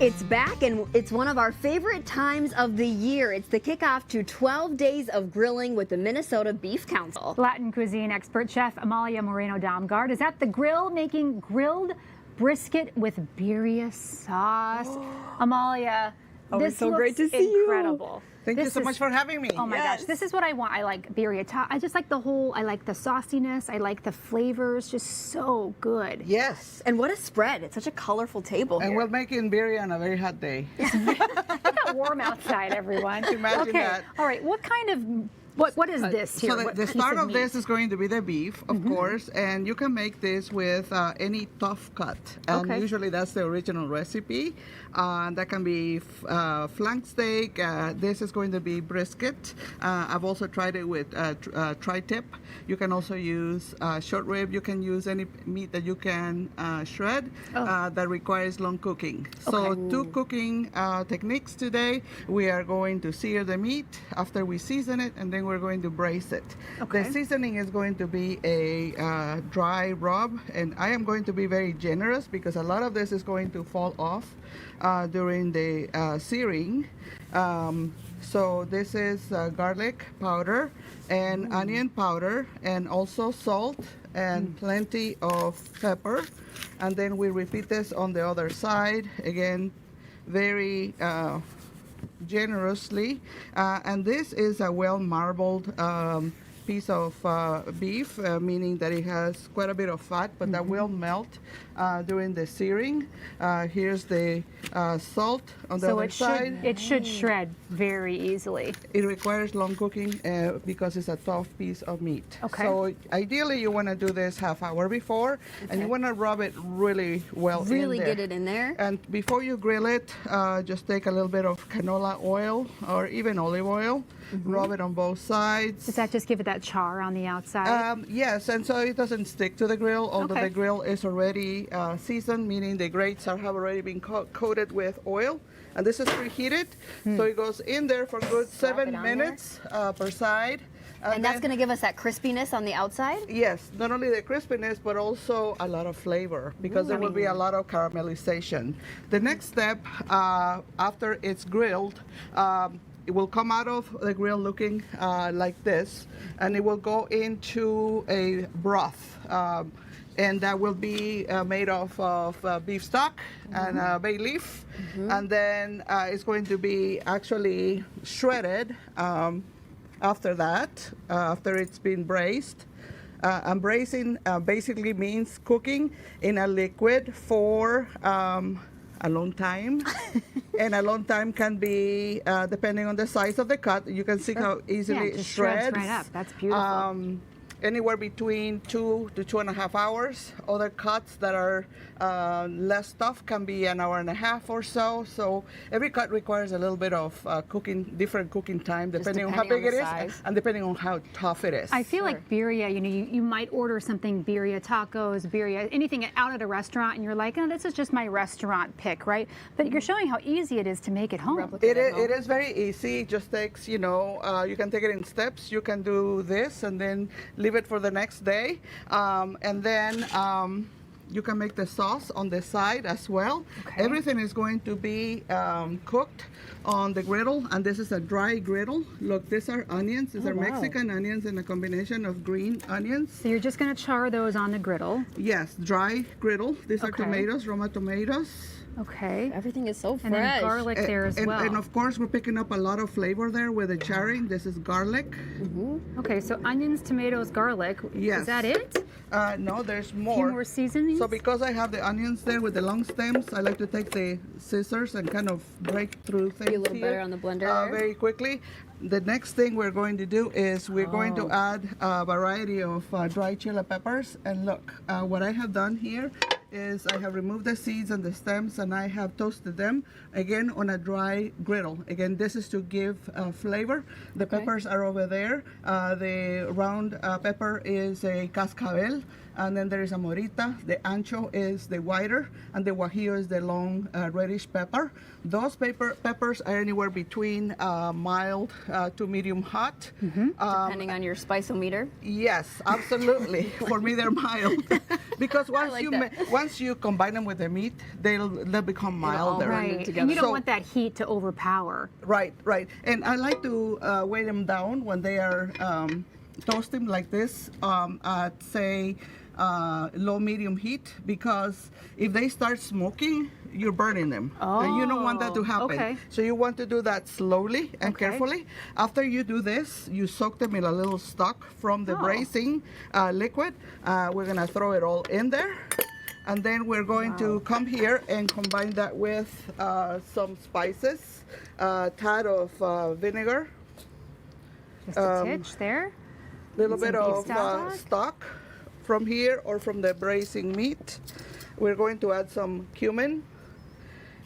It's back, and it's one of our favorite times of the year. It's the kickoff to 12 days of grilling with the Minnesota Beef Council. Latin cuisine expert chef Amalia Moreno-Damgaard is at the grill making grilled brisket with birria sauce. Amalia, this it's so looks great to see incredible. Thank you so much for having me. Oh my gosh, this is what I want. I like birria. I just like I like the sauciness. I like the flavors, just so good. Yes. And what a spread. It's such a colorful table And here. we're making birria on a very hot day. Look how warm outside, everyone. Imagine okay. that. All right, what kind of, what is this here? So What the piece start of meat? this is going to be the beef, of course, and you can make this with any tough cut. And Okay. usually that's the original recipe. That can be flank steak. This is going to be brisket. I've also tried it with tri-tip. You can also use short rib. You can use any meat that you can shred that requires long cooking. So two cooking techniques today. We are going to sear the meat after we season it, and then we're going to braise it. Okay. The seasoning is going to be a dry rub, and I am going to be very generous because a lot of this is going to fall off during the searing. So this is garlic powder and onion powder, and also salt and plenty of pepper. And then we repeat this on the other side, again, very generously. And this is a well marbled piece of beef, meaning that it has quite a bit of fat, but that will melt during the searing. Here's the salt on the other side. It should shred very easily. It requires long cooking because it's a tough piece of meat. Okay. So ideally you want to do this half hour before, and you want to rub it really well Really in there. get it in there. And before you grill it, just take a little bit of canola oil or even olive oil, rub it on both sides. Does that just give it that char on the outside? Yes, and so it doesn't stick to the grill, although Okay. the grill is already seasoned, meaning the grates have already been coated with oil. And this is preheated, so it goes in there for a good Slap it 7 on minutes per side. And that's then- going to give us that crispiness on the outside? Yes, not only the crispiness, but also a lot of flavor, because there will be a lot of caramelization. The next step, after it's grilled, it will come out of the grill looking like this, and it will go into a broth. And that will be made of beef stock and bay leaf. And then it's going to be actually shredded after that, after it's been braised. And braising basically means cooking in a liquid for a long time. And a long time can be, depending on the size of the cut, you can see how easily it just shreds. right up. That's beautiful. Anywhere between 2 to 2.5 hours. Other cuts that are less tough can be an hour and a half or so. So every cut requires a little bit of different cooking time, depending on how big depending it on the is size. and depending on how tough it is. I feel like birria, you might order something birria tacos, birria, anything out at a restaurant, and you're like, oh, this is just my restaurant pick, right? But you're showing how easy it is to make it home. It is very easy. It just takes, you can take it in steps. You can do this and then leave it for the next day. And then you can make the sauce on the side as well. Okay. Everything is going to be cooked on the griddle, and this is a dry griddle. Look, these are onions. These are wow. Mexican onions in a combination of green onions. So you're just going to char those on the griddle. Yes, dry griddle. These are Okay. tomatoes, Roma tomatoes. Okay. Everything is so fresh. And then garlic there as well. And of course, we're picking up a lot of flavor there with the charring. This is garlic. Okay, so onions, tomatoes, garlic. Yes. Is that it? No, there's A few more. more seasonings? So because I have the onions there with the long stems, I like to take the scissors and kind of break through things Be a little here, better on the blender there. very quickly. The next thing we're going to do is we're going to add a variety of dry chili peppers. And look, what I have done here is I have removed the seeds and the stems, and I have toasted them again on a dry griddle. Again, this is to give flavor. The peppers are over there. The round pepper is a cascabel. and then there is a morita. The ancho is the whiter, and the guajillo is the long reddish pepper. Those peppers are anywhere between mild to medium hot. Depending on your spice-o-meter. Yes, absolutely. For me, they're mild because once like once you combine them with the meat, they'll become milder. Right. together. And you don't So- want that heat to overpower. Right, right. And I like to weigh them down when they are toasting like this at, say, low medium heat, because if they start smoking, you're burning them. And you don't want that to happen. okay. So you want to do that slowly and Okay. carefully. After you do this, you soak them in a little stock from the Oh. braising liquid. We're going to throw it all in there. And then we're going to come here and combine that with some spices, a tad of vinegar, Just a titch there. little Some bit beef of stock. stock from here or from the braising meat. We're going to add some cumin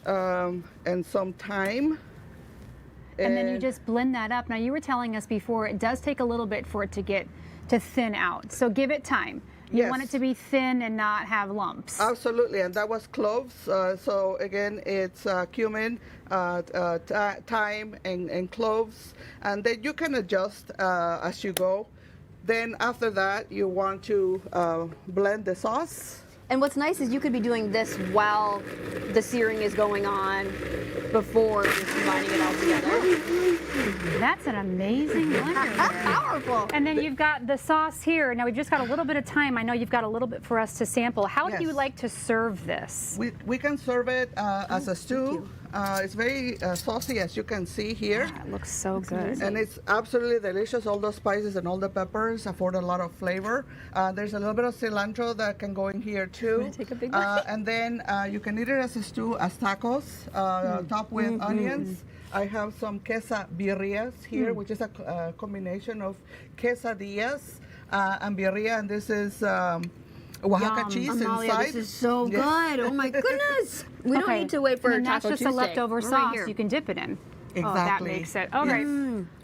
and some thyme. And then you just blend that up. Now, you were telling us before, it does take a little bit for it to get to thin out. So give it time. You want it Yes. to be thin and not have lumps. Absolutely, and that was cloves. So again, it's cumin, thyme, and cloves, and then you can adjust as you go. Then after that, you want to blend the sauce. And what's nice is you could be doing this while the searing is going on before just combining it all together. That's an amazing blender there. Powerful. And then you've got the sauce here. Now, we've just got a little bit of time. I know you've got a little bit for us to sample. How do you Yes. like to serve this? We can serve it as a stew. It's very saucy, as you can see here. It looks so good. And it's absolutely delicious. All the spices and all the peppers afford a lot of flavor. There's a little bit of cilantro that can go in here too. gonna take a big bite. And then you can eat it as a stew, as tacos, topped with onions. I have some quesadillas here, which is a combination of quesadillas and birria, and this is Oaxaca Yum. cheese Amalia, inside. this is so Yes. good. Oh my goodness. We don't Okay. need to wait for and a then that's Taco just a Tuesday. leftover We're right sauce here. you can dip it in. Oh, that Exactly. makes it. All right.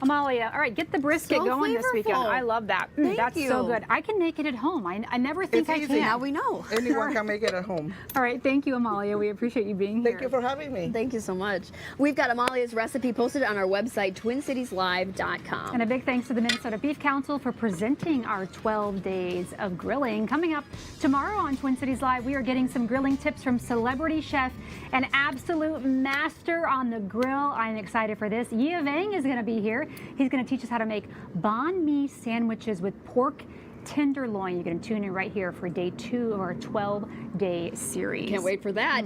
Amalia, all right, get the brisket So going this weekend. flavorful. I love that. Thank That's so you. good. I can make it at home. I never think It's I easy. can. Now we know. Anyone can make it at home. All right, thank you, Amalia. We appreciate you being here. Thank you for having me. Thank you so much. We've got Amalia's recipe posted on our website, twincitieslive.com. And a big thanks to the Minnesota Beef Council for presenting our 12 days of grilling. Coming up tomorrow on Twin Cities Live, we are getting some grilling tips from celebrity chef and absolute master on the grill. I'm excited for this. Yia Vang is going to be here. He's going to teach us how to make banh mi sandwiches with pork tenderloin. You're going to tune in right here for day 2 of our 12-day series. Can't wait for that.